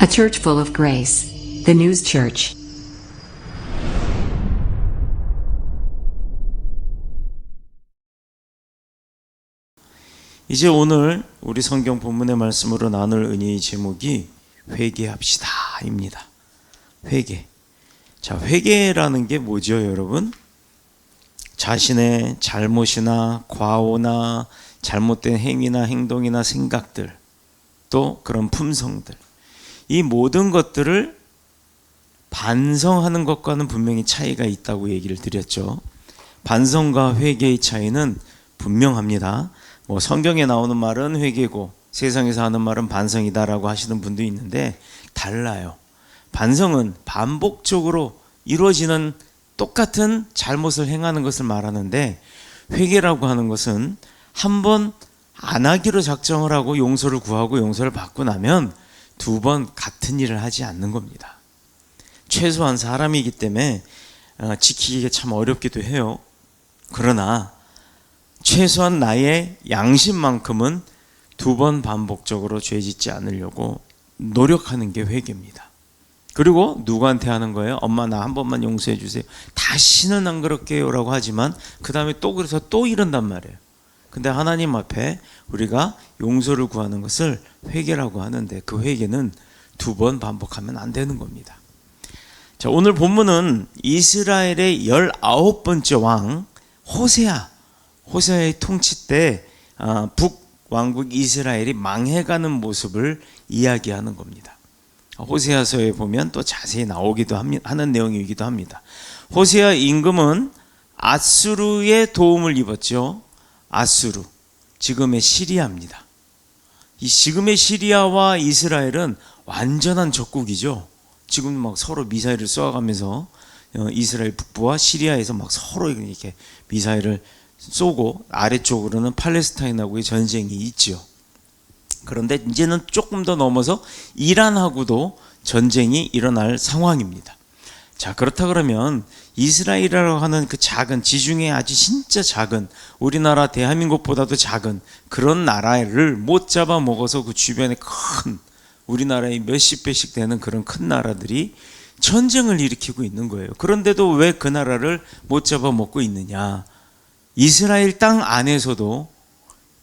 A church full of grace. The News Church. 이제 오늘 우리 성경 본문의 말씀으로 나눌 은혜의 제목이 회개합시다입니다. 회개. 자, 회개라는 게 뭐죠, 여러분? 자신의 잘못이나 과오나 잘못된 행위나 행동이나 생각들, 또 그런 품성들, 이 모든 것들을 반성하는 것과는 분명히 차이가 있다고 얘기를 드렸죠. 반성과 회개의 차이는 분명합니다. 성경에 나오는 말은 회개고 세상에서 하는 말은 반성이다라고 하시는 분도 있는데 달라요. 반성은 반복적으로 이루어지는 똑같은 잘못을 행하는 것을 말하는데, 회개라고 하는 것은 한번 안 하기로 작정을 하고 용서를 구하고 용서를 받고 나면 두 번 같은 일을 하지 않는 겁니다. 최소한 사람이기 때문에 지키기가 참 어렵기도 해요. 그러나 최소한 나의 양심만큼은 두 번 반복적으로 죄 짓지 않으려고 노력하는 게 회개입니다. 그리고 누구한테 하는 거예요? 엄마 나 한 번만 용서해 주세요. 다시는 안 그럴게요 라고 하지만 그 다음에 또 그래서 또 이런단 말이에요. 근데 하나님 앞에 우리가 용서를 구하는 것을 회개라고 하는데, 그 회개는 두 번 반복하면 안 되는 겁니다. 자, 오늘 본문은 이스라엘의 19번째 왕 호세아의 통치 때 북왕국 이스라엘이 망해가는 모습을 이야기하는 겁니다. 호세아서에 보면 또 자세히 나오기도 하는 내용이기도 합니다. 호세아 임금은 아수르의 도움을 입었죠. 아수르, 지금의 시리아입니다. 이 지금의 시리아와 이스라엘은 완전한 적국이죠. 지금 막 서로 미사일을 쏘아가면서 이스라엘 북부와 시리아에서 막 서로 이렇게 미사일을 쏘고, 아래쪽으로는 팔레스타인하고의 전쟁이 있죠. 그런데 이제는 조금 더 넘어서 이란하고도 전쟁이 일어날 상황입니다. 자, 그렇다 그러면 이스라엘이라고 하는 그 작은, 지중해 아주 진짜 작은, 우리나라 대한민국보다도 작은 그런 나라를 못 잡아먹어서 그 주변에 큰, 우리나라의 몇십 배씩 되는 그런 큰 나라들이 전쟁을 일으키고 있는 거예요. 그런데도 왜 그 나라를 못 잡아먹고 있느냐? 이스라엘 땅 안에서도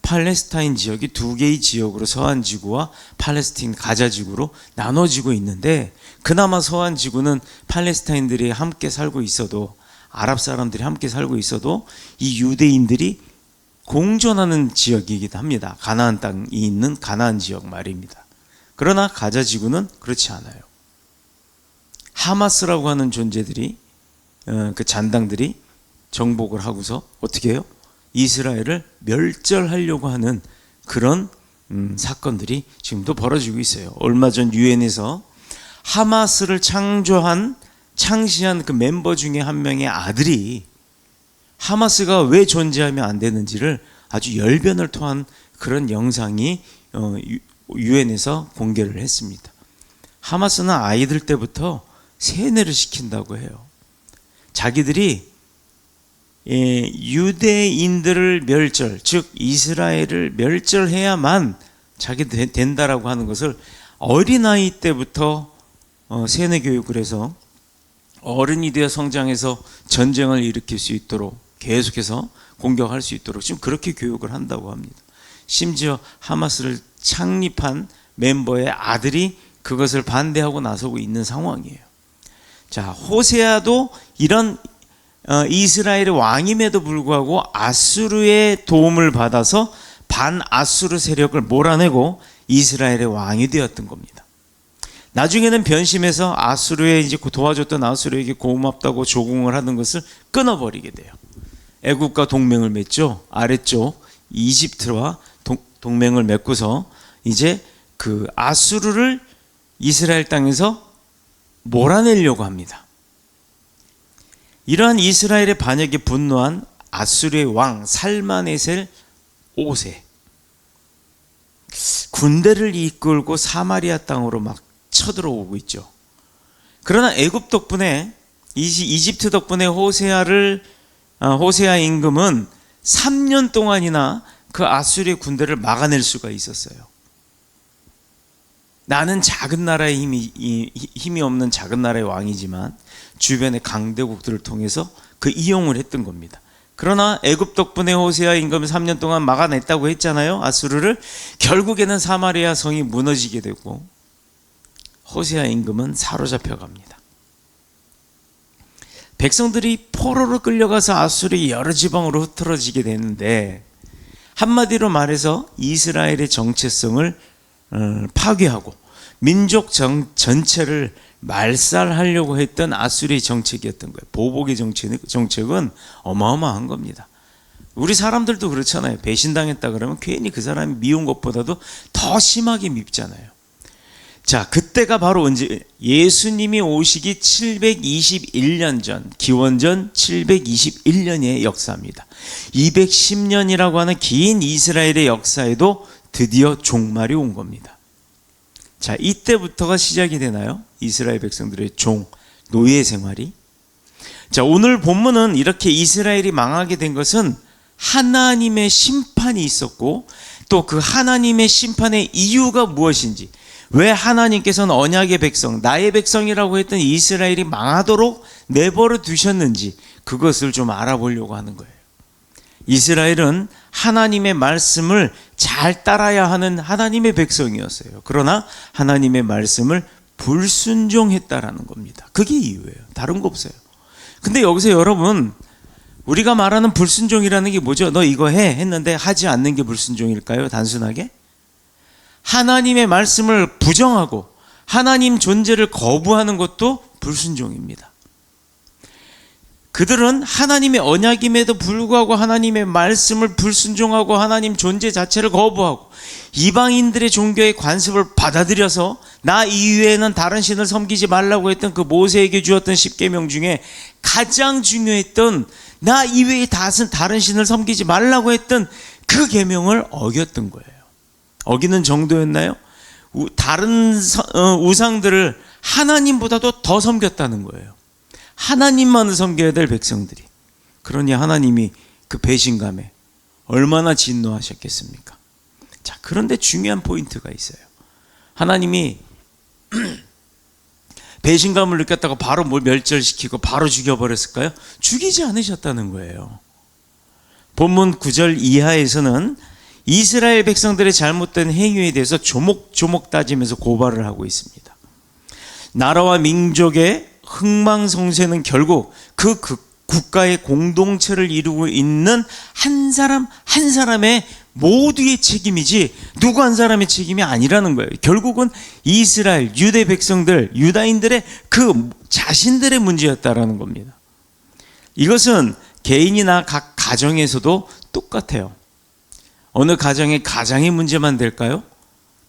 팔레스타인 지역이 두 개의 지역으로, 서한 지구와 팔레스타인 가자 지구로 나눠지고 있는데, 그나마 서한 지구는 팔레스타인들이 함께 살고 있어도, 아랍 사람들이 함께 살고 있어도 이 유대인들이 공존하는 지역이기도 합니다. 가나안 땅이 있는 가나안 지역 말입니다. 그러나 가자 지구는 그렇지 않아요. 하마스라고 하는 존재들이, 그 잔당들이 정복을 하고서 어떻게 해요? 이스라엘을 멸절하려고 하는 그런 사건들이 지금도 벌어지고 있어요. 얼마 전 유엔에서 하마스를 창시한 그 멤버 중에 한 명의 아들이 하마스가 왜 존재하면 안 되는지를 아주 열변을 토한 그런 영상이 유엔에서 공개를 했습니다. 하마스는 아이들 때부터 세뇌를 시킨다고 해요. 자기들이 유대인들을 멸절, 즉 이스라엘을 멸절해야만 자기들 된다라고 하는 것을 어린아이 때부터 세뇌 교육을 해서 어른이 되어 성장해서 전쟁을 일으킬 수 있도록, 계속해서 공격할 수 있도록 지금 그렇게 교육을 한다고 합니다. 심지어 하마스를 창립한 멤버의 아들이 그것을 반대하고 나서고 있는 상황이에요. 자, 호세아도 이런 이스라엘의 왕임에도 불구하고 아수르의 도움을 받아서 반아수르 세력을 몰아내고 이스라엘의 왕이 되었던 겁니다. 나중에는 변심해서 아수르에 이제 도와줬던 아수르에게 고맙다고 조공을 하는 것을 끊어버리게 돼요. 애국과 동맹을 맺죠. 아래쪽 이집트와 동맹을 맺고서 이제 그 아수르를 이스라엘 땅에서 몰아내려고 합니다. 이러한 이스라엘의 반역에 분노한 아수르의 왕 살마네셀 5세, 군대를 이끌고 사마리아 땅으로 막 쳐들어오고 있죠. 그러나 애굽 덕분에, 이집트 덕분에 호세아 임금은 3년 동안이나 그 아수르의 군대를 막아낼 수가 있었어요. 나는 작은 나라의 힘이 없는 작은 나라의 왕이지만 주변의 강대국들을 통해서 그 이용을 했던 겁니다. 그러나 애굽 덕분에 호세아 임금을 3년 동안 막아냈다고 했잖아요. 아수르를. 결국에는 사마리아 성이 무너지게 되고 호세아 임금은 사로잡혀 갑니다. 백성들이 포로로 끌려가서 아수르의 여러 지방으로 흩어지게 되는데, 한마디로 말해서 이스라엘의 정체성을 파괴하고 민족 전체를 말살하려고 했던 아수르의 정책이었던 거예요. 보복의 정책은 어마어마한 겁니다. 우리 사람들도 그렇잖아요. 배신당했다 그러면 괜히 그 사람이 미운 것보다도 더 심하게 밉잖아요. 자, 그때가 바로 언제? 예수님이 오시기 721년 전, 기원전 721년의 역사입니다. 210년이라고 하는 긴 이스라엘의 역사에도 드디어 종말이 온 겁니다. 자, 이때부터가 시작이 되나요? 이스라엘 백성들의 노예 생활이. 자, 오늘 본문은 이렇게 이스라엘이 망하게 된 것은 하나님의 심판이 있었고, 또 그 하나님의 심판의 이유가 무엇인지, 왜 하나님께서는 언약의 백성, 나의 백성이라고 했던 이스라엘이 망하도록 내버려 두셨는지, 그것을 좀 알아보려고 하는 거예요. 이스라엘은 하나님의 말씀을 잘 따라야 하는 하나님의 백성이었어요. 그러나 하나님의 말씀을 불순종했다라는 겁니다. 그게 이유예요. 다른 거 없어요. 근데 여기서 여러분, 우리가 말하는 불순종이라는 게 뭐죠? 너 이거 해 했는데 하지 않는 게 불순종일까요? 단순하게? 하나님의 말씀을 부정하고 하나님 존재를 거부하는 것도 불순종입니다. 그들은 하나님의 언약임에도 불구하고 하나님의 말씀을 불순종하고 하나님 존재 자체를 거부하고 이방인들의 종교의 관습을 받아들여서 나 이외에는 다른 신을 섬기지 말라고 했던 그 모세에게 주었던 10계명 중에 가장 중요했던 나 이외에 다른 신을 섬기지 말라고 했던 그 계명을 어겼던 거예요. 어기는 정도였나요? 다른 우상들을 하나님보다도 더 섬겼다는 거예요. 하나님만을 섬겨야 될 백성들이. 그러니 하나님이 그 배신감에 얼마나 진노하셨겠습니까? 자, 그런데 중요한 포인트가 있어요. 하나님이 배신감을 느꼈다고 바로 멸절시키고 바로 죽여버렸을까요? 죽이지 않으셨다는 거예요. 본문 9절 이하에서는 이스라엘 백성들의 잘못된 행위에 대해서 조목조목 따지면서 고발을 하고 있습니다. 나라와 민족의 흥망성쇠는 결국 그 국가의 공동체를 이루고 있는 한 사람 한 사람의 모두의 책임이지 누구 한 사람의 책임이 아니라는 거예요. 결국은 이스라엘 유대 백성들, 유다인들의 그 자신들의 문제였다라는 겁니다. 이것은 개인이나 각 가정에서도 똑같아요. 어느 가정의 가장의 문제만 될까요?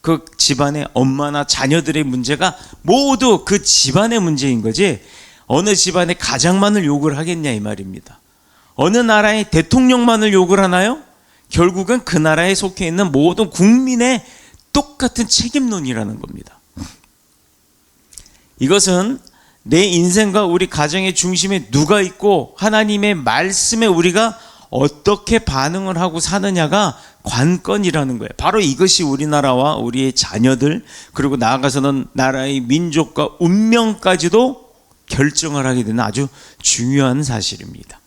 그 집안의 엄마나 자녀들의 문제가 모두 그 집안의 문제인 거지 어느 집안의 가장만을 욕을 하겠냐 이 말입니다. 어느 나라의 대통령만을 욕을 하나요? 결국은 그 나라에 속해 있는 모든 국민의 똑같은 책임론이라는 겁니다. 이것은 내 인생과 우리 가정의 중심에 누가 있고 하나님의 말씀에 우리가 어떻게 반응을 하고 사느냐가 관건이라는 거예요. 바로 이것이 우리나라와 우리의 자녀들 그리고 나아가서는 나라의 민족과 운명까지도 결정을 하게 되는 아주 중요한 사실입니다.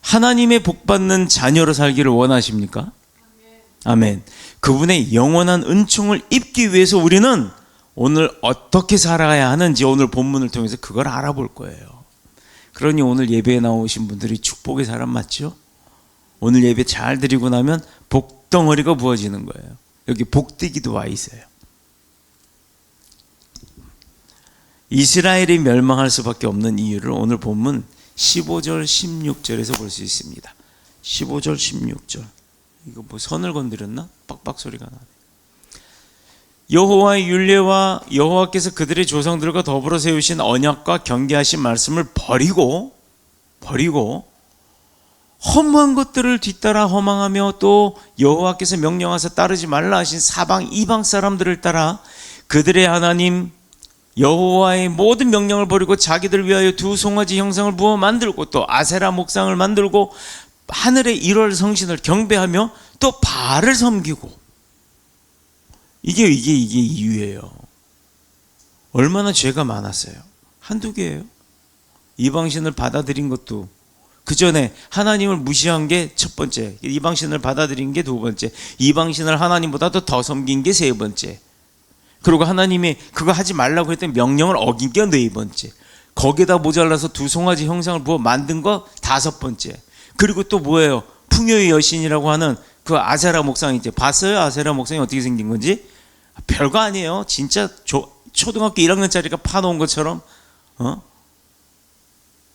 하나님의 복받는 자녀로 살기를 원하십니까? 아멘. 그분의 영원한 은총을 입기 위해서 우리는 오늘 어떻게 살아야 하는지 오늘 본문을 통해서 그걸 알아볼 거예요. 그러니 오늘 예배에 나오신 분들이 축복의 사람 맞죠? 오늘 예배 잘 드리고 나면 복덩어리가 부어지는 거예요. 여기 복되기도 와 있어요. 이스라엘이 멸망할 수밖에 없는 이유를 오늘 본문 15절 16절에서 볼 수 있습니다. 15절 16절 이거 뭐 선을 건드렸나? 빡빡 소리가 나네. 여호와의 율례와 여호와께서 그들의 조상들과 더불어 세우신 언약과 경계하신 말씀을 버리고 허무한 것들을 뒤따라 허망하며 또 여호와께서 명령하사 따르지 말라 하신 사방 이방 사람들을 따라 그들의 하나님 여호와의 모든 명령을 버리고 자기들 위하여 두 송아지 형상을 부어 만들고 또 아세라 목상을 만들고 하늘의 일월 성신을 경배하며 또 바알을 섬기고 이게 이유예요. 얼마나 죄가 많았어요. 한두 개예요. 이방신을 받아들인 것도, 그 전에 하나님을 무시한 게 첫 번째, 이방신을 받아들인 게 두 번째, 이방신을 하나님보다도 더 섬긴 게 세 번째, 그리고 하나님이 그거 하지 말라고 했던 명령을 어긴 게 네 번째, 거기에다 모자라서 두 송아지 형상을 부어 만든 거 다섯 번째, 그리고 또 뭐예요? 풍요의 여신이라고 하는 그 아세라 목상, 이제 봤어요? 아세라 목상이 어떻게 생긴 건지? 별거 아니에요. 진짜 초등학교 1학년짜리가 파놓은 것처럼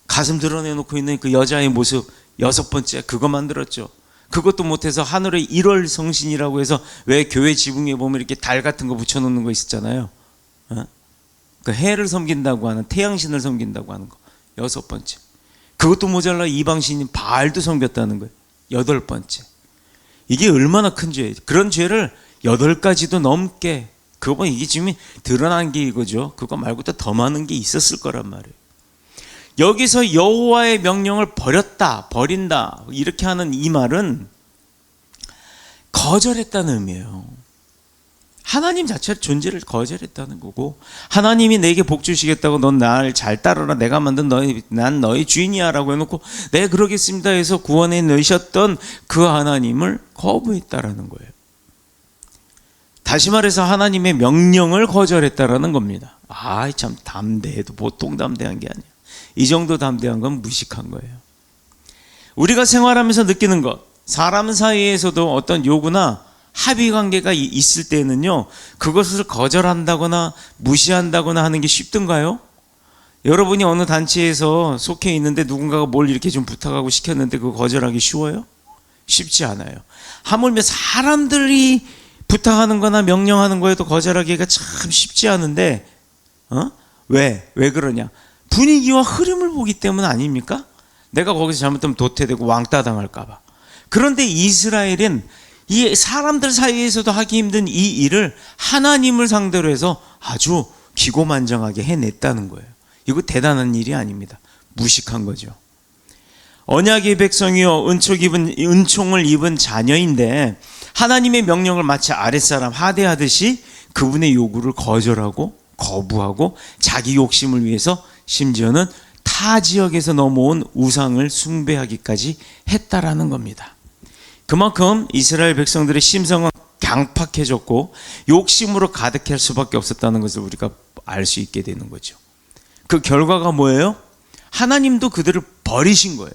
가슴 드러내놓고 있는 그 여자의 모습, 여섯 번째, 그거 만들었죠. 그것도 못해서 하늘의 1월 성신이라고 해서, 왜 교회 지붕에 보면 이렇게 달 같은 거 붙여놓는 거 있었잖아요. 그 해를 섬긴다고 하는, 태양신을 섬긴다고 하는 거, 여섯 번째. 그것도 모자라 이방신인 바알도 섬겼다는 거예요, 여덟 번째. 이게 얼마나 큰 죄예요. 그런 죄를 8가지도 넘게, 그거 이게 지금 드러난 게 이거죠. 그거 말고 또 더 많은 게 있었을 거란 말이에요. 여기서 여호와의 명령을 버린다 이렇게 하는 이 말은 거절했다는 의미예요. 하나님 자체의 존재를 거절했다는 거고, 하나님이 내게 복 주시겠다고 넌 날 잘 따르라, 내가 만든 난 너의 주인이야 라고 해놓고 네 그러겠습니다 해서 구원해 내셨던 그 하나님을 거부했다라는 거예요. 다시 말해서 하나님의 명령을 거절했다라는 겁니다. 참 담대해도 보통 담대한 게 아니야. 이 정도 담대한 건 무식한 거예요. 우리가 생활하면서 느끼는 것, 사람 사이에서도 어떤 요구나 합의 관계가 있을 때는요, 그것을 거절한다거나 무시한다거나 하는 게 쉽던가요? 여러분이 어느 단체에서 속해 있는데 누군가가 뭘 이렇게 좀 부탁하고 시켰는데 그거 거절하기 쉬워요? 쉽지 않아요. 하물며 사람들이 부탁하는 거나 명령하는 거에도 거절하기가 참 쉽지 않은데, 왜 그러냐? 분위기와 흐름을 보기 때문 아닙니까? 내가 거기서 잘못하면 도태되고 왕따 당할까봐. 그런데 이스라엘은 이 사람들 사이에서도 하기 힘든 이 일을 하나님을 상대로 해서 아주 기고만장하게 해냈다는 거예요. 이거 대단한 일이 아닙니다. 무식한 거죠. 언약의 백성이요, 은총을 입은 자녀인데 하나님의 명령을 마치 아랫사람 하대하듯이 그분의 요구를 거절하고 거부하고 자기 욕심을 위해서 심지어는 타 지역에서 넘어온 우상을 숭배하기까지 했다라는 겁니다. 그만큼 이스라엘 백성들의 심성은 강팍해졌고 욕심으로 가득할 수밖에 없었다는 것을 우리가 알 수 있게 되는 거죠. 그 결과가 뭐예요? 하나님도 그들을 버리신 거예요.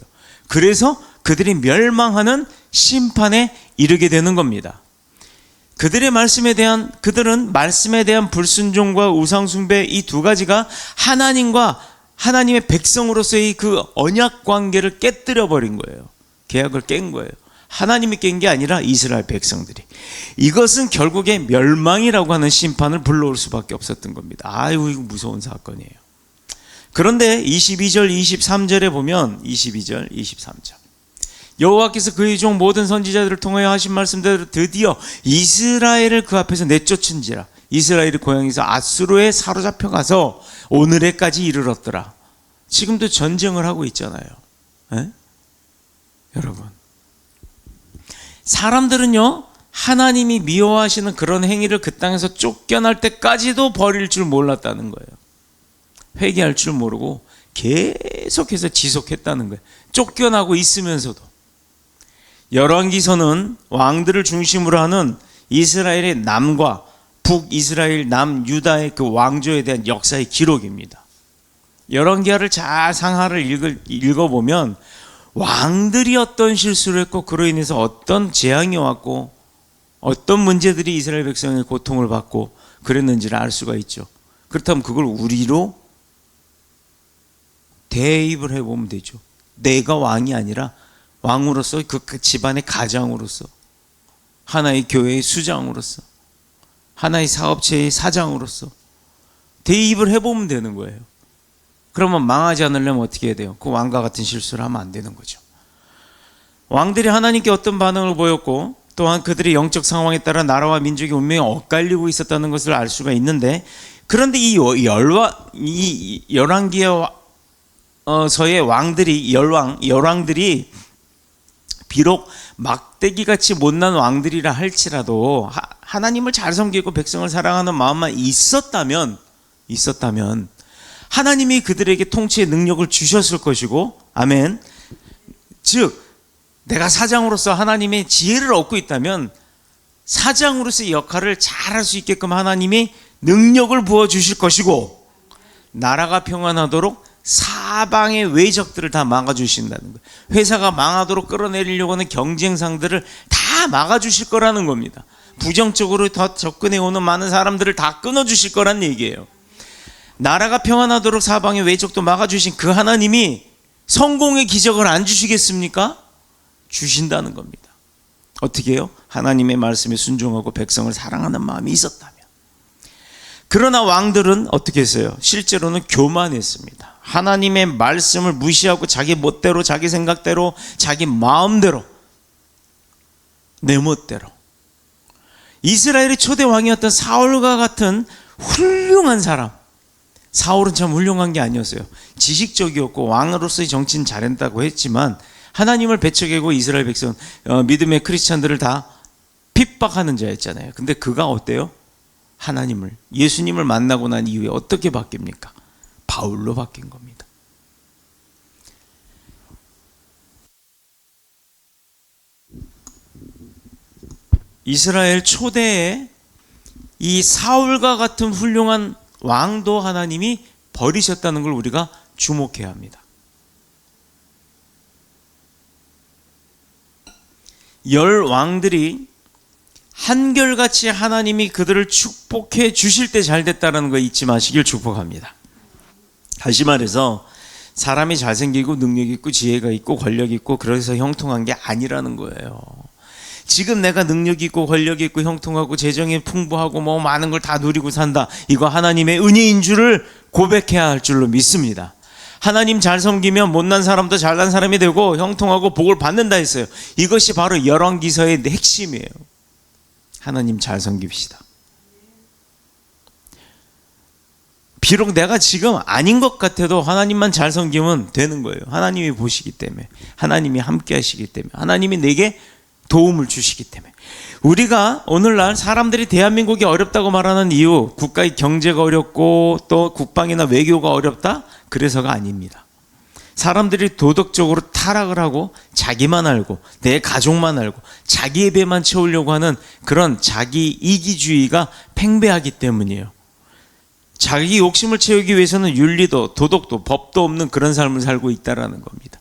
그래서 그들이 멸망하는 심판에 이르게 되는 겁니다. 그들은 말씀에 대한 불순종과 우상숭배, 이 두 가지가 하나님과 하나님의 백성으로서의 그 언약 관계를 깨뜨려 버린 거예요. 계약을 깬 거예요. 하나님이 깬 게 아니라 이스라엘 백성들이. 이것은 결국에 멸망이라고 하는 심판을 불러올 수밖에 없었던 겁니다. 이거 무서운 사건이에요. 그런데 22절 23절에 보면, 22절 23절, 여호와께서 그의 종 모든 선지자들을 통하여 하신 말씀대로 드디어 이스라엘을 그 앞에서 내쫓은지라. 이스라엘이 고향에서 아수르에 사로잡혀 가서 오늘에까지 이르렀더라. 지금도 전쟁을 하고 있잖아요. 여러분, 사람들은요, 하나님이 미워하시는 그런 행위를 그 땅에서 쫓겨날 때까지도 버릴 줄 몰랐다는 거예요. 회개할 줄 모르고 계속해서 지속했다는 거예요. 쫓겨나고 있으면서도. 열왕기서는 왕들을 중심으로 하는 이스라엘의 남과 북이스라엘 남유다의 그 왕조에 대한 역사의 기록입니다. 열왕기하를 잘 상하를 읽어보면 왕들이 어떤 실수를 했고 그로 인해서 어떤 재앙이 왔고 어떤 문제들이 이스라엘 백성의 고통을 받고 그랬는지를 알 수가 있죠. 그렇다면 그걸 우리로 대입을 해보면 되죠. 내가 왕이 아니라 왕으로서, 그 집안의 가장으로서, 하나의 교회의 수장으로서, 하나의 사업체의 사장으로서 대입을 해보면 되는 거예요. 그러면 망하지 않으려면 어떻게 해야 돼요? 그 왕과 같은 실수를 하면 안 되는 거죠. 왕들이 하나님께 어떤 반응을 보였고 또한 그들의 영적 상황에 따라 나라와 민족이 운명이 엇갈리고 있었다는 것을 알 수가 있는데, 그런데 이 열왕기서의 열왕들이 비록 막대기같이 못난 왕들이라 할지라도 하나님을 잘 섬기고 백성을 사랑하는 마음만 있었다면 있었다면 하나님이 그들에게 통치의 능력을 주셨을 것이고, 아멘. 즉 내가 사장으로서 하나님의 지혜를 얻고 있다면 사장으로서의 역할을 잘할 수 있게끔 하나님이 능력을 부어주실 것이고, 나라가 평안하도록 사방의 외적들을 다 막아주신다는 거예요. 회사가 망하도록 끌어내리려고 하는 경쟁상들을 다 막아주실 거라는 겁니다. 부정적으로 더 접근해 오는 많은 사람들을 다 끊어주실 거란 얘기예요. 나라가 평안하도록 사방의 외적도 막아주신 그 하나님이 성공의 기적을 안 주시겠습니까? 주신다는 겁니다. 어떻게 해요? 하나님의 말씀에 순종하고 백성을 사랑하는 마음이 있었다면. 그러나 왕들은 어떻게 했어요? 실제로는 교만했습니다. 하나님의 말씀을 무시하고 자기 멋대로, 자기 생각대로, 자기 마음대로, 내 멋대로. 이스라엘의 초대 왕이었던 사울과 같은 훌륭한 사람, 사울은 참 훌륭한 게 아니었어요. 지식적이었고 왕으로서의 정치는 잘했다고 했지만 하나님을 배척하고 이스라엘 백성, 믿음의 크리스찬들을 다 핍박하는 자였잖아요. 근데 그가 어때요? 하나님을, 예수님을 만나고 난 이후에 어떻게 바뀝니까? 바울로 바뀐 겁니다. 이스라엘 초대에 이 사울과 같은 훌륭한 왕도 하나님이 버리셨다는 걸 우리가 주목해야 합니다. 열 왕들이 한결같이 하나님이 그들을 축복해 주실 때 잘 됐다는 거 잊지 마시길 축복합니다. 다시 말해서 사람이 잘생기고 능력 있고 지혜가 있고 권력 있고 그래서 형통한 게 아니라는 거예요. 지금 내가 능력 있고 권력 있고 형통하고 재정이 풍부하고 뭐 많은 걸 다 누리고 산다, 이거 하나님의 은혜인 줄을 고백해야 할 줄로 믿습니다. 하나님 잘 섬기면 못난 사람도 잘난 사람이 되고 형통하고 복을 받는다 했어요. 이것이 바로 열왕기서의 핵심이에요. 하나님 잘 섬깁시다. 비록 내가 지금 아닌 것 같아도 하나님만 잘 섬기면 되는 거예요. 하나님이 보시기 때문에, 하나님이 함께 하시기 때문에, 하나님이 내게 도움을 주시기 때문에. 우리가 오늘날 사람들이 대한민국이 어렵다고 말하는 이유, 국가의 경제가 어렵고 또 국방이나 외교가 어렵다? 그래서가 아닙니다. 사람들이 도덕적으로 타락을 하고 자기만 알고 내 가족만 알고 자기의 배만 채우려고 하는 그런 자기 이기주의가 팽배하기 때문이에요. 자기 욕심을 채우기 위해서는 윤리도 도덕도 법도 없는 그런 삶을 살고 있다라는 겁니다.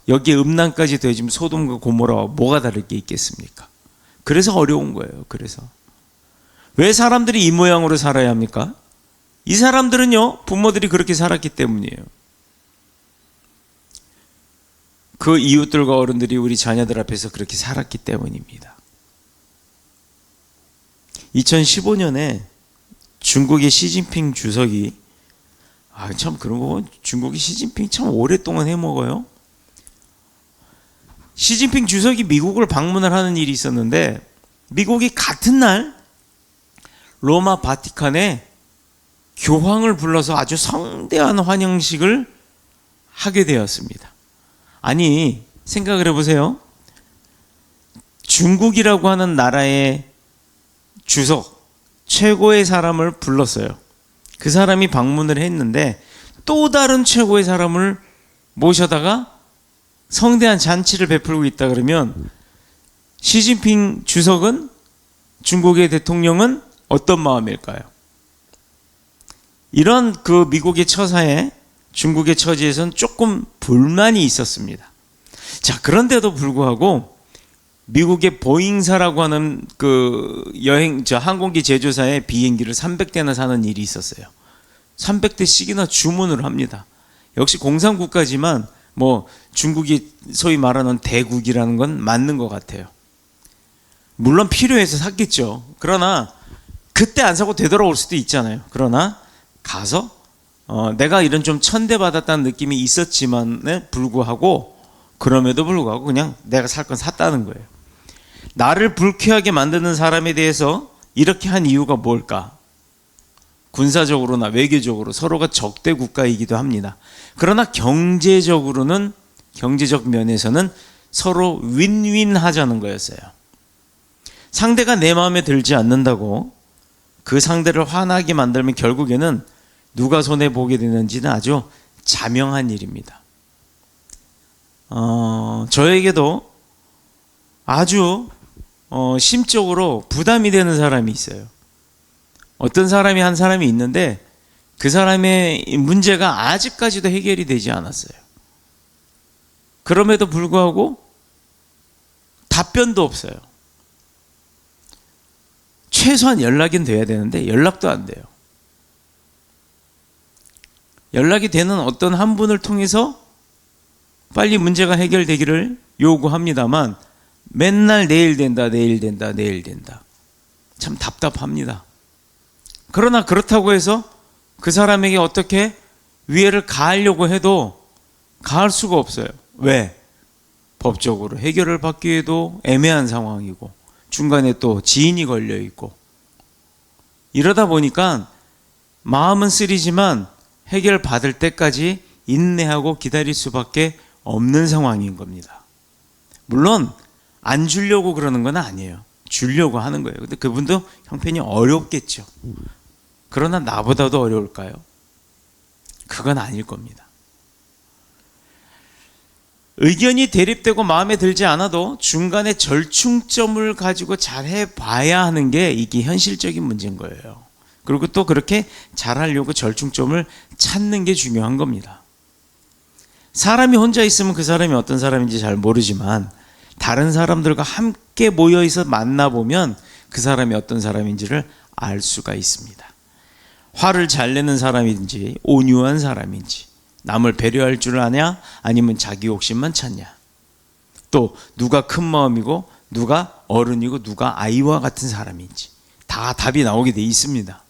여기에 음란까지 더해지면 소돔과 고모라와 뭐가 다를 게 있겠습니까? 그래서 어려운 거예요. 그래서 왜 사람들이 이 모양으로 살아야 합니까? 이 사람들은요, 부모들이 그렇게 살았기 때문이에요. 그 이웃들과 어른들이 우리 자녀들 앞에서 그렇게 살았기 때문입니다. 2015년에 중국의 시진핑 주석이, 참 그런 거 보면 중국의 시진핑 참 오랫동안 해먹어요. 시진핑 주석이 미국을 방문을 하는 일이 있었는데, 미국이 같은 날 로마 바티칸에 교황을 불러서 아주 성대한 환영식을 하게 되었습니다. 아니, 생각을 해보세요. 중국이라고 하는 나라의 주석, 최고의 사람을 불렀어요. 그 사람이 방문을 했는데 또 다른 최고의 사람을 모셔다가 성대한 잔치를 베풀고 있다 그러면 시진핑 주석은, 중국의 대통령은 어떤 마음일까요? 이런 그 미국의 처사에 중국의 처지에서는 조금 불만이 있었습니다. 자, 그런데도 불구하고 미국의 보잉사라고 하는 그 항공기 제조사의 비행기를 300대나 사는 일이 있었어요. 300대씩이나 주문을 합니다. 역시 공산국가지만 뭐 중국이 소위 말하는 대국이라는 건 맞는 것 같아요. 물론 필요해서 샀겠죠. 그러나 그때 안 사고 되돌아올 수도 있잖아요. 그러나 가서 내가 이런 좀 천대받았다는 느낌이 있었지만에 불구하고, 그럼에도 불구하고 그냥 내가 살 건 샀다는 거예요. 나를 불쾌하게 만드는 사람에 대해서 이렇게 한 이유가 뭘까? 군사적으로나 외교적으로 서로가 적대 국가이기도 합니다. 그러나 경제적으로는, 경제적 면에서는 서로 윈윈 하자는 거였어요. 상대가 내 마음에 들지 않는다고 그 상대를 화나게 만들면 결국에는 누가 손해보게 되는지는 아주 자명한 일입니다. 저에게도 아주 심적으로 부담이 되는 사람이 있어요. 어떤 사람이 한 사람이 있는데 그 사람의 문제가 아직까지도 해결이 되지 않았어요. 그럼에도 불구하고 답변도 없어요. 최소한 연락은 돼야 되는데 연락도 안 돼요. 연락이 되는 어떤 한 분을 통해서 빨리 문제가 해결되기를 요구합니다만 맨날 내일 된다, 내일 된다, 내일 된다. 참 답답합니다. 그러나 그렇다고 해서 그 사람에게 어떻게 위해를 가하려고 해도 가할 수가 없어요. 왜? 법적으로 해결을 받기에도 애매한 상황이고 중간에 또 지인이 걸려 있고 이러다 보니까 마음은 쓰리지만 해결 받을 때까지 인내하고 기다릴 수밖에 없는 상황인 겁니다. 물론 안 주려고 그러는 건 아니에요. 주려고 하는 거예요. 근데 그분도 형편이 어렵겠죠. 그러나 나보다도 어려울까요? 그건 아닐 겁니다. 의견이 대립되고 마음에 들지 않아도 중간에 절충점을 가지고 잘 해봐야 하는 게 이게 현실적인 문제인 거예요. 그리고 또 그렇게 잘하려고 절충점을 찾는 게 중요한 겁니다. 사람이 혼자 있으면 그 사람이 어떤 사람인지 잘 모르지만 다른 사람들과 함께 모여 있어 만나보면 그 사람이 어떤 사람인지를 알 수가 있습니다. 화를 잘 내는 사람인지 온유한 사람인지 남을 배려할 줄 아냐 아니면 자기 욕심만 찾냐 또 누가 큰 마음이고 누가 어른이고 누가 아이와 같은 사람인지 다 답이 나오게 돼 있습니다.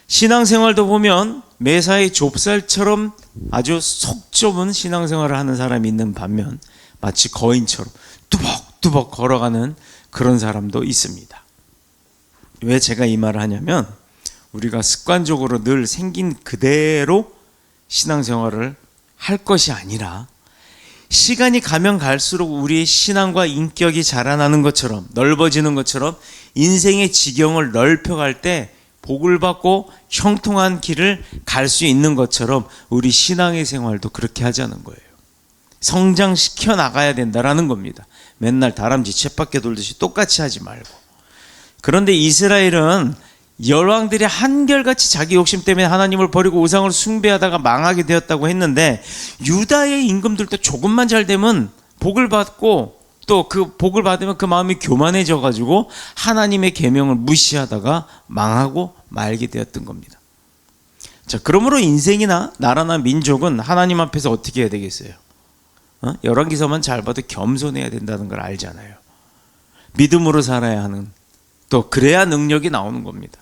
신앙생활도 보면 매사에 좁쌀처럼 아주 속 좁은 신앙생활을 하는 사람이 있는 반면 마치 거인처럼 뚜벅뚜벅 걸어가는 그런 사람도 있습니다. 왜 제가 이 말을 하냐면 우리가 습관적으로 늘 생긴 그대로 신앙생활을 할 것이 아니라 시간이 가면 갈수록 우리의 신앙과 인격이 자라나는 것처럼 넓어지는 것처럼 인생의 지경을 넓혀갈 때 복을 받고 형통한 길을 갈 수 있는 것처럼 우리 신앙의 생활도 그렇게 하자는 거예요. 성장시켜 나가야 된다라는 겁니다. 맨날 다람쥐 쳇바퀴 돌듯이 똑같이 하지 말고. 그런데 이스라엘은 열왕들이 한결같이 자기 욕심 때문에 하나님을 버리고 우상을 숭배하다가 망하게 되었다고 했는데 유다의 임금들도 조금만 잘 되면 복을 받고 또 그 복을 받으면 그 마음이 교만해져 가지고 하나님의 계명을 무시하다가 망하고 말게 되었던 겁니다. 자, 그러므로 인생이나 나라나 민족은 하나님 앞에서 어떻게 해야 되겠어요? 열왕기서만 잘 봐도 겸손해야 된다는 걸 알잖아요. 믿음으로 살아야 하는 또 그래야 능력이 나오는 겁니다.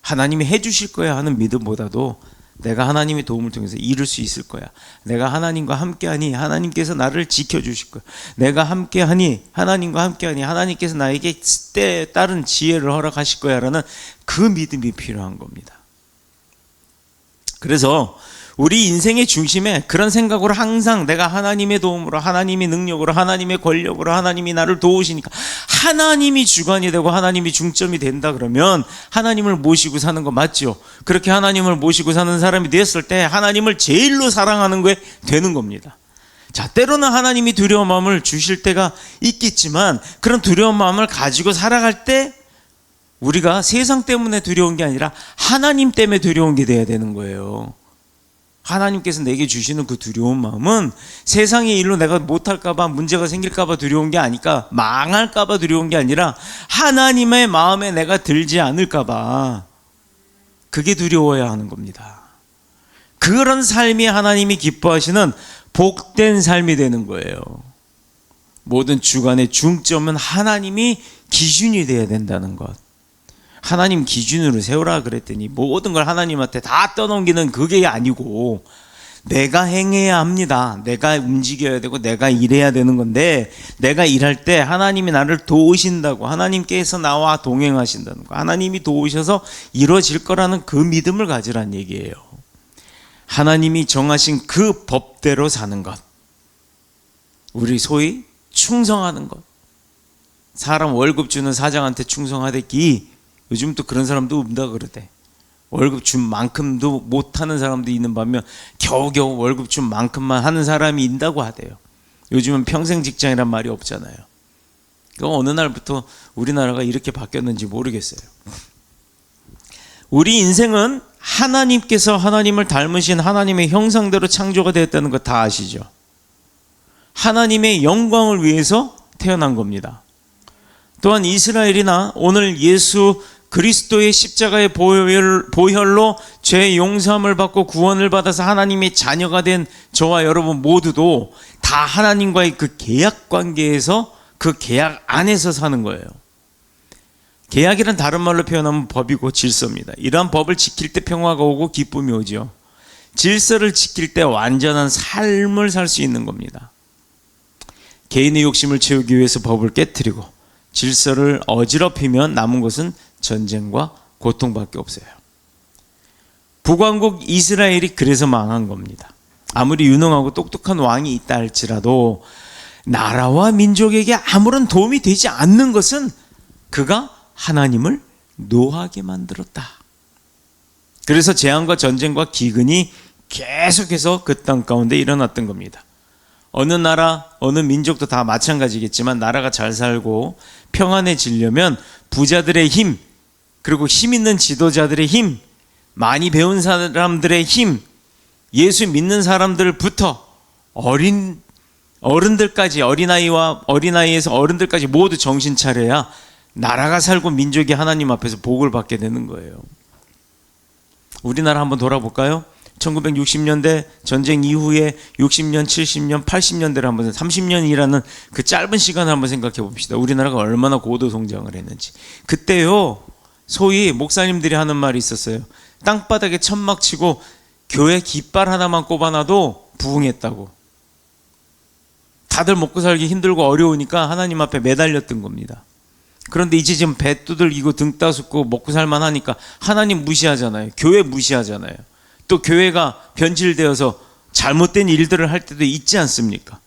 하나님이 해주실 거야 하는 믿음보다도 내가 하나님의 도움을 통해서 이룰 수 있을 거야. 내가 하나님과 함께하니 하나님께서 나를 지켜주실 거야. 내가 함께하니 하나님과 함께하니 하나님께서 나에게 때에 따른 지혜를 허락하실 거야 라는 그 믿음이 필요한 겁니다. 그래서 우리 인생의 중심에 그런 생각으로 항상 내가 하나님의 도움으로 하나님의 능력으로 하나님의 권력으로 하나님이 나를 도우시니까 하나님이 주관이 되고 하나님이 중점이 된다 그러면 하나님을 모시고 사는 거 맞죠? 그렇게 하나님을 모시고 사는 사람이 되었을 때 하나님을 제일로 사랑하는 거에 되는 겁니다. 자, 때로는 하나님이 두려운 마음을 주실 때가 있겠지만 그런 두려운 마음을 가지고 살아갈 때 우리가 세상 때문에 두려운 게 아니라 하나님 때문에 두려운 게 돼야 되는 거예요. 하나님께서 내게 주시는 그 두려운 마음은 세상의 일로 내가 못할까봐 문제가 생길까봐 두려운 게 아니까 망할까봐 두려운 게 아니라 하나님의 마음에 내가 들지 않을까봐 그게 두려워야 하는 겁니다. 그런 삶이 하나님이 기뻐하시는 복된 삶이 되는 거예요. 모든 주관의 중점은 하나님이 기준이 돼야 된다는 것. 하나님 기준으로 세우라 그랬더니 모든 걸 하나님한테 다 떠넘기는 그게 아니고 내가 행해야 합니다. 내가 움직여야 되고 내가 일해야 되는 건데 내가 일할 때 하나님이 나를 도우신다고 하나님께서 나와 동행하신다는 거 하나님이 도우셔서 이루어질 거라는 그 믿음을 가지란 얘기예요. 하나님이 정하신 그 법대로 사는 것 우리 소위 충성하는 것 사람 월급 주는 사장한테 충성하듯이 요즘 또 그런 사람도 없다 그러대. 월급 준 만큼도 못하는 사람도 있는 반면 겨우겨우 월급 준 만큼만 하는 사람이 있다고 하대요. 요즘은 평생 직장이란 말이 없잖아요. 그럼 어느 날부터 우리나라가 이렇게 바뀌었는지 모르겠어요. 우리 인생은 하나님께서 하나님을 닮으신 하나님의 형상대로 창조가 되었다는 거 다 아시죠? 하나님의 영광을 위해서 태어난 겁니다. 또한 이스라엘이나 오늘 예수 그리스도의 십자가의 보혈로 죄 용서함을 받고 구원을 받아서 하나님의 자녀가 된 저와 여러분 모두도 다 하나님과의 그 계약 관계에서 그 계약 안에서 사는 거예요. 계약이란 다른 말로 표현하면 법이고 질서입니다. 이러한 법을 지킬 때 평화가 오고 기쁨이 오죠. 질서를 지킬 때 완전한 삶을 살 수 있는 겁니다. 개인의 욕심을 채우기 위해서 법을 깨트리고 질서를 어지럽히면 남은 것은 전쟁과 고통밖에 없어요. 북왕국 이스라엘이 그래서 망한 겁니다. 아무리 유능하고 똑똑한 왕이 있다 할지라도 나라와 민족에게 아무런 도움이 되지 않는 것은 그가 하나님을 노하게 만들었다. 그래서 재앙과 전쟁과 기근이 계속해서 그 땅 가운데 일어났던 겁니다. 어느 나라, 어느 민족도 다 마찬가지겠지만 나라가 잘 살고 평안해지려면 부자들의 힘, 그리고 힘 있는 지도자들의 힘, 많이 배운 사람들의 힘, 예수 믿는 사람들부터 어른들까지, 어린아이에서 어른들까지 모두 정신 차려야 나라가 살고 민족이 하나님 앞에서 복을 받게 되는 거예요. 우리나라 한번 돌아볼까요? 1960년대 전쟁 이후에 60년, 70년, 80년대를 한번 30년이라는 그 짧은 시간을 한번 생각해 봅시다. 우리나라가 얼마나 고도 성장을 했는지. 그때요, 소위 목사님들이 하는 말이 있었어요. 땅바닥에 천막 치고 교회 깃발 하나만 꼽아놔도 부흥했다고. 다들 먹고 살기 힘들고 어려우니까 하나님 앞에 매달렸던 겁니다. 그런데 이제 지금 배 두들기고 등 따숩고 먹고 살만 하니까 하나님 무시하잖아요. 교회 무시하잖아요. 또 교회가 변질되어서 잘못된 일들을 할 때도 있지 않습니까?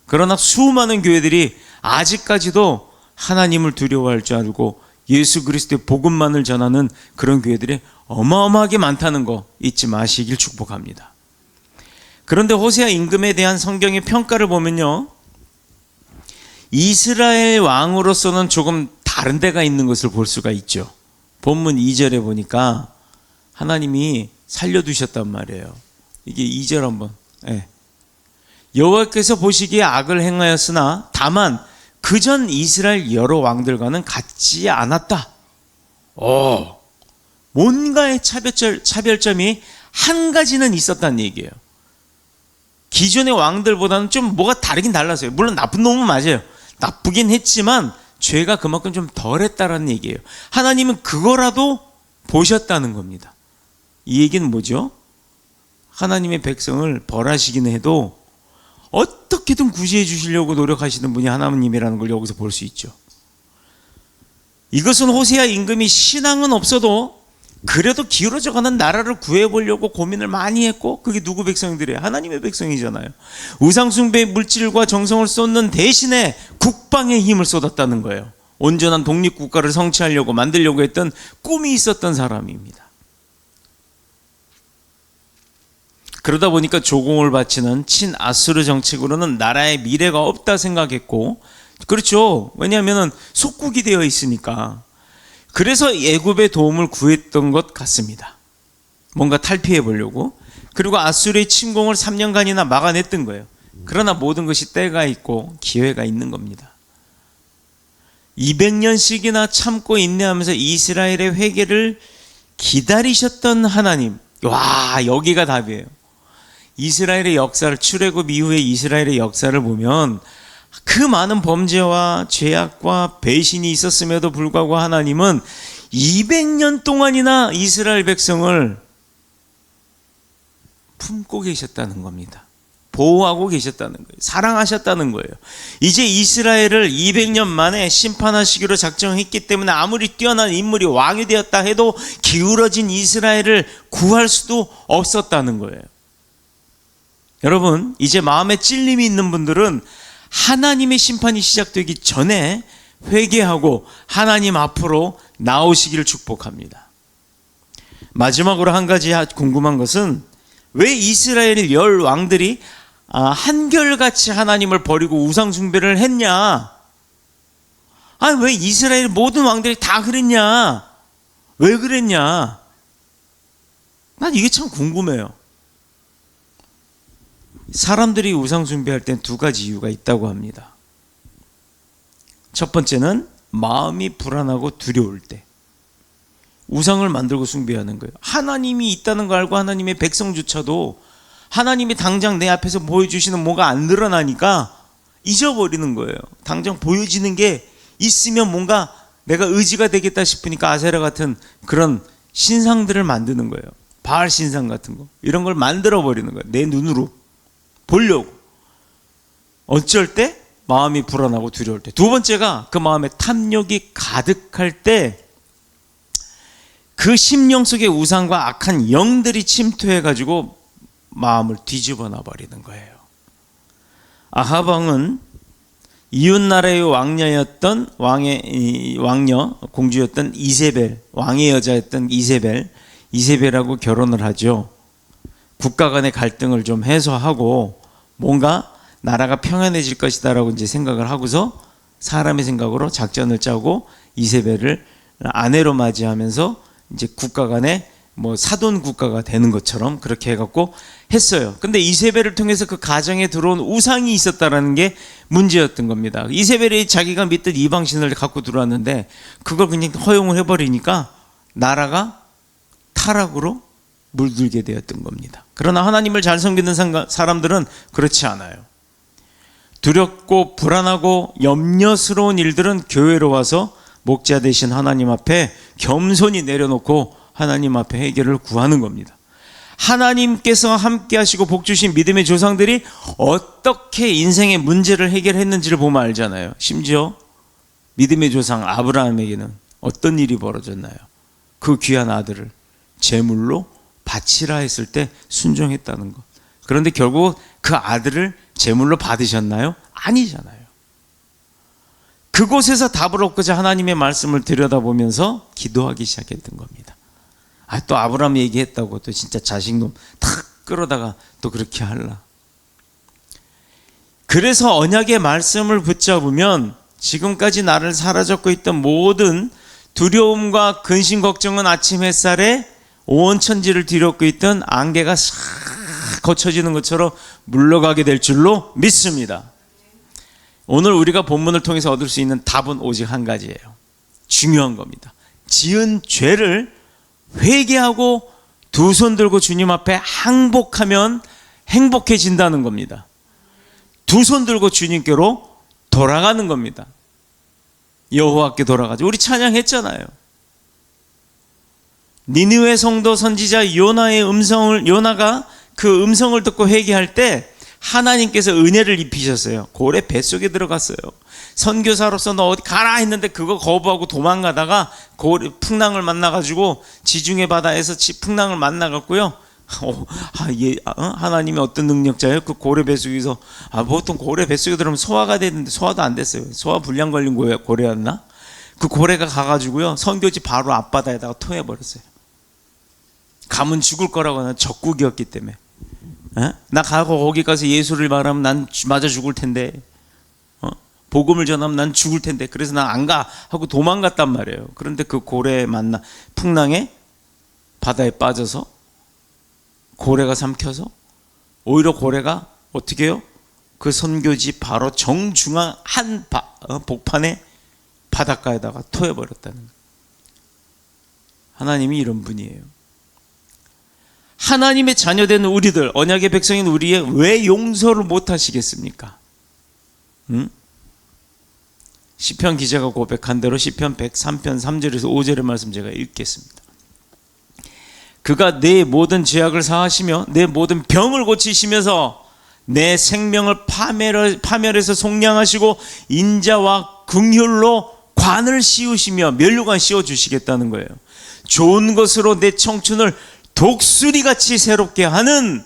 그러나 수많은 교회들이 아직까지도 하나님을 두려워할 줄 알고 예수 그리스도의 복음만을 전하는 그런 교회들이 어마어마하게 많다는 거 잊지 마시길 축복합니다. 그런데 호세아 임금에 대한 성경의 평가를 보면요, 이스라엘 왕으로서는 조금 다른 데가 있는 것을 볼 수가 있죠. 본문 2절에 보니까 하나님이 살려두셨단 말이에요. 이게 2절 한번. 네. 여호와께서 보시기에 악을 행하였으나 다만 그전 이스라엘 여러 왕들과는 같지 않았다. 뭔가의 차별점이 한 가지는 있었다는 얘기예요. 기존의 왕들보다는 좀 뭐가 다르긴 달랐어요. 물론 나쁜 놈은 맞아요. 나쁘긴 했지만 죄가 그만큼 좀 덜했다라는 얘기예요. 하나님은 그거라도 보셨다는 겁니다. 이 얘기는 뭐죠? 하나님의 백성을 벌하시기는 해도 어떻게든 구제해 주시려고 노력하시는 분이 하나님이라는 걸 여기서 볼 수 있죠. 이것은 호세아 임금이 신앙은 없어도 그래도 기울어져가는 나라를 구해보려고 고민을 많이 했고, 그게 누구 백성들이에요? 하나님의 백성이잖아요. 우상숭배의 물질과 정성을 쏟는 대신에 국방의 힘을 쏟았다는 거예요. 온전한 독립국가를 성취하려고 만들려고 했던 꿈이 있었던 사람입니다. 그러다 보니까 조공을 바치는 친아수르 정책으로는 나라의 미래가 없다 생각했고, 그렇죠. 왜냐하면 속국이 되어 있으니까. 그래서 애굽의 도움을 구했던 것 같습니다. 뭔가 탈피해 보려고. 그리고 아수르의 침공을 3년간이나 막아냈던 거예요. 그러나 모든 것이 때가 있고 기회가 있는 겁니다. 200년씩이나 참고 인내하면서 이스라엘의 회개를 기다리셨던 하나님. 와, 여기가 답이에요. 이스라엘의 역사를, 출애굽 이후의 이스라엘의 역사를 보면 그 많은 범죄와 죄악과 배신이 있었음에도 불구하고 하나님은 200년 동안이나 이스라엘 백성을 품고 계셨다는 겁니다. 보호하고 계셨다는 거예요. 사랑하셨다는 거예요. 이제 이스라엘을 200년 만에 심판하시기로 작정했기 때문에 아무리 뛰어난 인물이 왕이 되었다 해도 기울어진 이스라엘을 구할 수도 없었다는 거예요. 여러분, 이제 마음에 찔림이 있는 분들은 하나님의 심판이 시작되기 전에 회개하고 하나님 앞으로 나오시기를 축복합니다. 마지막으로 한 가지 궁금한 것은 왜 이스라엘의 10 왕들이 한결같이 하나님을 버리고 우상 숭배를 했냐? 왜 이스라엘 모든 왕들이 다 그랬냐? 왜 그랬냐? 난 이게 참 궁금해요. 사람들이 우상 숭배할 땐 두 가지 이유가 있다고 합니다. 첫 번째는 마음이 불안하고 두려울 때 우상을 만들고 숭배하는 거예요. 하나님이 있다는 걸 알고 하나님의 백성조차도 하나님이 당장 내 앞에서 보여주시는 뭐가 안 드러나니까 잊어버리는 거예요. 당장 보여지는 게 있으면 뭔가 내가 의지가 되겠다 싶으니까 아세라 같은 그런 신상들을 만드는 거예요. 바알 신상 같은 거 이런 걸 만들어 버리는 거예요. 내 눈으로 보려고. 어쩔 때? 마음이 불안하고 두려울 때. 두 번째가 그 마음에 탐욕이 가득할 때 그 심령 속에 우상과 악한 영들이 침투해가지고 마음을 뒤집어 놔버리는 거예요. 아합 왕은 이웃 나라의 왕녀였던 왕녀 공주였던 이세벨, 왕의 여자였던 이세벨하고 결혼을 하죠. 국가 간의 갈등을 좀 해소하고 뭔가 나라가 평안해질 것이다라고 이제 생각을 하고서 사람의 생각으로 작전을 짜고 이세벨을 아내로 맞이하면서 이제 국가 간에 뭐 사돈 국가가 되는 것처럼 그렇게 해갖고 했어요. 근데 이세벨을 통해서 그 가정에 들어온 우상이 있었다라는 게 문제였던 겁니다. 이세벨이 자기가 믿던 이방신을 갖고 들어왔는데 그걸 그냥 허용을 해버리니까 나라가 타락으로 물들게 되었던 겁니다. 그러나 하나님을 잘 섬기는 사람들은 그렇지 않아요. 두렵고 불안하고 염려스러운 일들은 교회로 와서 목자 되신 하나님 앞에 겸손히 내려놓고 하나님 앞에 해결을 구하는 겁니다. 하나님께서 함께 하시고 복 주신 믿음의 조상들이 어떻게 인생의 문제를 해결했는지를 보면 알잖아요. 심지어 믿음의 조상 아브라함에게는 어떤 일이 벌어졌나요? 그 귀한 아들을 제물로 바치라 했을 때 순종했다는 것. 그런데 결국 그 아들을 제물로 받으셨나요? 아니잖아요. 그곳에서 답을 얻고자 하나님의 말씀을 들여다보면서 기도하기 시작했던 겁니다. 또 아브라함 얘기했다고 또 진짜 자식놈 탁 끌어다가 또 그렇게 할라. 그래서 언약의 말씀을 붙잡으면 지금까지 나를 사로잡고 있던 모든 두려움과 근심 걱정은 아침 햇살에 온 천지를 뒤덮고 있던 안개가 싹 거쳐지는 것처럼 물러가게 될 줄로 믿습니다. 오늘 우리가 본문을 통해서 얻을 수 있는 답은 오직 한 가지예요. 중요한 겁니다. 지은 죄를 회개하고 두 손 들고 주님 앞에 항복하면 행복해진다는 겁니다. 두 손 들고 주님께로 돌아가는 겁니다. 여호와께 돌아가죠. 우리 찬양했잖아요. 니느웨 성도 선지자 요나가 그 음성을 듣고 회개할 때 하나님께서 은혜를 입히셨어요. 고래 뱃속에 들어갔어요. 선교사로서 너 어디 가라 했는데 그거 거부하고 도망가다가 고래 풍랑을 만나가지고 지중해 바다에서 풍랑을 만나갔고요. 하나님이 어떤 능력자예요? 그 고래 뱃속에서 보통 고래 뱃속에 들어가면 소화가 되는데 소화도 안 됐어요. 소화 불량 걸린 고래였나? 그 고래가 가가지고요 선교지 바로 앞바다에다가 토해버렸어요. 가면 죽을 거라고 하는 적국이었기 때문에. 나 가고 거기 가서 예수를 말하면 난 맞아 죽을 텐데, 복음을 전하면 난 죽을 텐데, 그래서 난 안 가 하고 도망갔단 말이에요. 그런데 그 고래에 만나 풍랑에 바다에 빠져서 고래가 삼켜서 오히려 고래가 어떻게 해요? 그 선교지 바로 정중앙 한 복판에 바닷가에다가 토해버렸다는 거예요. 하나님이 이런 분이에요. 하나님의 자녀된 우리들, 언약의 백성인 우리의 왜 용서를 못 하시겠습니까? 시편 기자가 고백한 대로 시편 103편 3절에서 5절의 말씀 제가 읽겠습니다. 그가 내 모든 죄악을 사하시며 내 모든 병을 고치시면서 내 생명을 파멸해서 속량하시고 인자와 긍휼로 관을 씌우시며 면류관 씌워주시겠다는 거예요. 좋은 것으로 내 청춘을 독수리같이 새롭게 하는,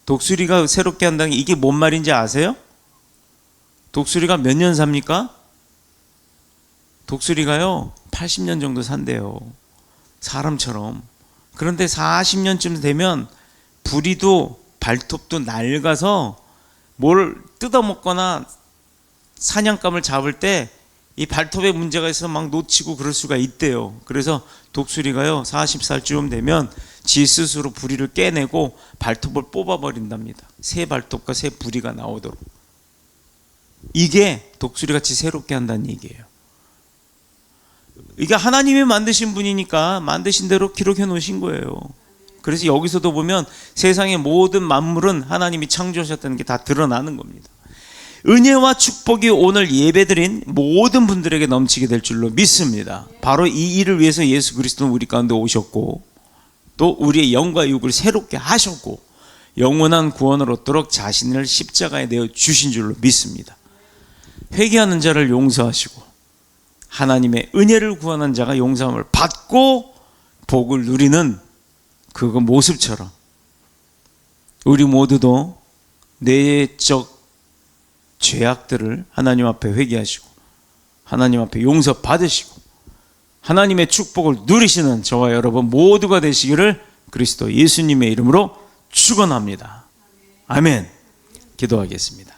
독수리가 새롭게 한다는 게 이게 뭔 말인지 아세요? 독수리가 몇 년 삽니까? 독수리가요 80년 정도 산대요. 사람처럼. 그런데 40년쯤 되면 부리도 발톱도 낡아서 뭘 뜯어먹거나 사냥감을 잡을 때 이 발톱에 문제가 있어서 막 놓치고 그럴 수가 있대요. 그래서 독수리가요 40살쯤 되면 지 스스로 부리를 깨내고 발톱을 뽑아버린답니다. 새 발톱과 새 부리가 나오도록. 이게 독수리같이 새롭게 한다는 얘기예요. 이게 하나님이 만드신 분이니까 만드신 대로 기록해 놓으신 거예요. 그래서 여기서도 보면 세상의 모든 만물은 하나님이 창조하셨다는 게 다 드러나는 겁니다. 은혜와 축복이 오늘 예배드린 모든 분들에게 넘치게 될 줄로 믿습니다. 바로 이 일을 위해서 예수 그리스도는 우리 가운데 오셨고 또 우리의 영과 육을 새롭게 하셨고 영원한 구원을 얻도록 자신을 십자가에 내어 주신 줄로 믿습니다. 회개하는 자를 용서하시고 하나님의 은혜를 구하는 자가 용서함을 받고 복을 누리는 그 모습처럼 우리 모두도 내적 죄악들을 하나님 앞에 회개하시고 하나님 앞에 용서 받으시고 하나님의 축복을 누리시는 저와 여러분 모두가 되시기를 그리스도 예수님의 이름으로 축원합니다. 아멘. 기도하겠습니다.